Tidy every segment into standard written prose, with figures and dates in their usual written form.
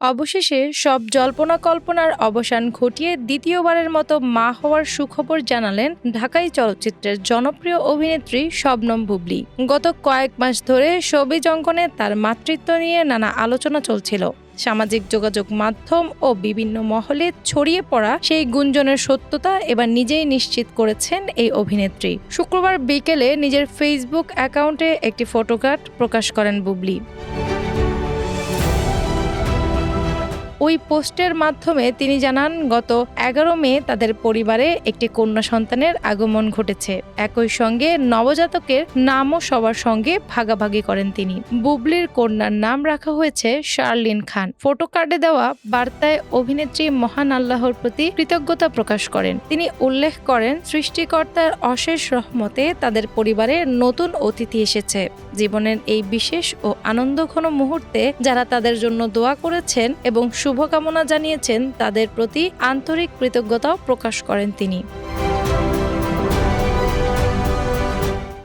অবশেষে সব জল্পনা কল্পনার অবসান ঘটিয়ে দ্বিতীয়বারের মতো মা হওয়ার সুখবর জানালেন ঢাকাই চলচ্চিত্রের জনপ্রিয় অভিনেত্রী শবনম বুবলী। গত কয়েক মাস ধরে শোবিজ অঙ্গনে তার মাতৃত্ব নিয়ে নানা আলোচনা চলছিল। সামাজিক যোগাযোগ মাধ্যম ও বিভিন্ন মহলে ছড়িয়ে পড়া সেই গুঞ্জনের সত্যতা এবার নিজেই নিশ্চিত করেছেন এই অভিনেত্রী। শুক্রবার বিকেলে নিজের ফেসবুক অ্যাকাউন্টে একটি ফটোগ্রাফ প্রকাশ করেন বুবলী। ওই পোস্টের মাধ্যমে তিনি জানান, গত 11 মে তাদের পরিবারে একটি কন্যা সন্তানের আগমন ঘটেছে। একই সঙ্গে নবজাতকের নামও সবার সঙ্গে ভাগাভাগি করেন তিনি। বুবলীর কন্যার নাম রাখা হয়েছে শার্লিন খান। ফটো কার্ডে দেওয়া বার্তায় অভিনেত্রী মহান আল্লাহর প্রতি কৃতজ্ঞতা প্রকাশ করেন। তিনি উল্লেখ করেন, সৃষ্টিকর্তার অশেষ রহমতে তাদের পরিবারে নতুন অতিথি এসেছে। জীবনের এই বিশেষ ও আনন্দঘন মুহূর্তে যারা তাদের জন্য দোয়া করেছেন এবং শুভকামনা জানিয়েছেন, তাদের প্রতি আন্তরিক কৃতজ্ঞতাও প্রকাশ করেন তিনি।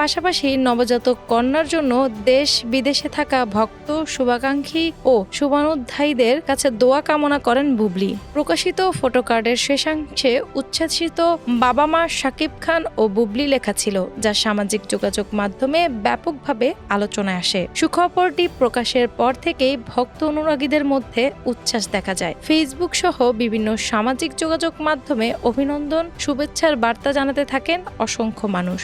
পাশাপাশি নবজাতক কন্যার জন্য দেশ বিদেশে থাকা ভক্ত, শুভাকাঙ্ক্ষী ও শুভানুধ্যায়ীদের কাছে দোয়া কামনা করেন বুবলী। প্রকাশিত ফটোকার্ডের শেষাংশে উচ্ছ্বাসিত বাবা মা শাকিব খান ও বুবলী লেখা ছিল, যা সামাজিক যোগাযোগ মাধ্যমে ব্যাপকভাবে আলোচনায় আসে। সুখবরটি প্রকাশের পর থেকেই ভক্ত অনুরাগীদের মধ্যে উচ্ছ্বাস দেখা যায়। ফেসবুক সহ বিভিন্ন সামাজিক যোগাযোগ মাধ্যমে অভিনন্দন, শুভেচ্ছার বার্তা জানাতে থাকেন অসংখ্য মানুষ।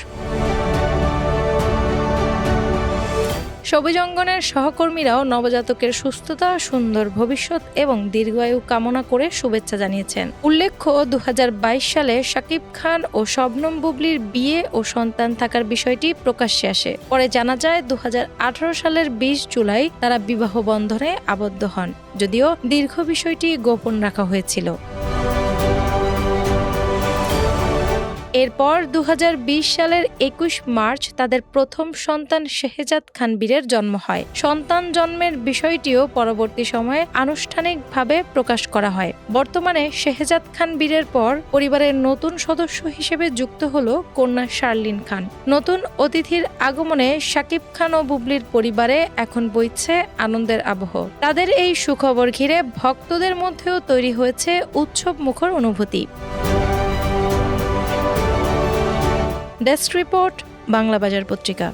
শোবিজ অঙ্গনের সহকর্মীরাও নবজাতকের সুস্থতা, সুন্দর ভবিষ্যৎ এবং দীর্ঘায়ু কামনা করে শুভেচ্ছা জানিয়েছেন। উল্লেখ্য, 2022 সালে শাকিব খান ও শবনম বুবলীর বিয়ে ও সন্তান থাকার বিষয়টি প্রকাশ্যে আসে। পরে জানা যায় 2018 সালের 20 জুলাই তারা বিবাহ বন্ধনে আবদ্ধ হন, যদিও দীর্ঘ বিষয়টি গোপন রাখা হয়েছিল। এরপর 2020 সালের 21 মার্চ তাদের প্রথম সন্তান শেহজাদ খান বীরের জন্ম হয়। সন্তান জন্মের বিষয়টিও পরবর্তী সময়ে আনুষ্ঠানিকভাবে প্রকাশ করা হয়। বর্তমানে শেহজাদ খান বীরের পর পরিবারের নতুন সদস্য হিসেবে যুক্ত হল কন্যা শার্লিন খান। নতুন অতিথির আগমনে শাকিব খান ও বুবলীর পরিবারে এখন বইছে আনন্দের আবহ। তাদের এই সুখবর ঘিরে ভক্তদের মধ্যেও তৈরি হয়েছে উৎসব মুখর অনুভূতি। ডেস্ক রিপোর্ট, বাংলাবাজার পত্রিকা।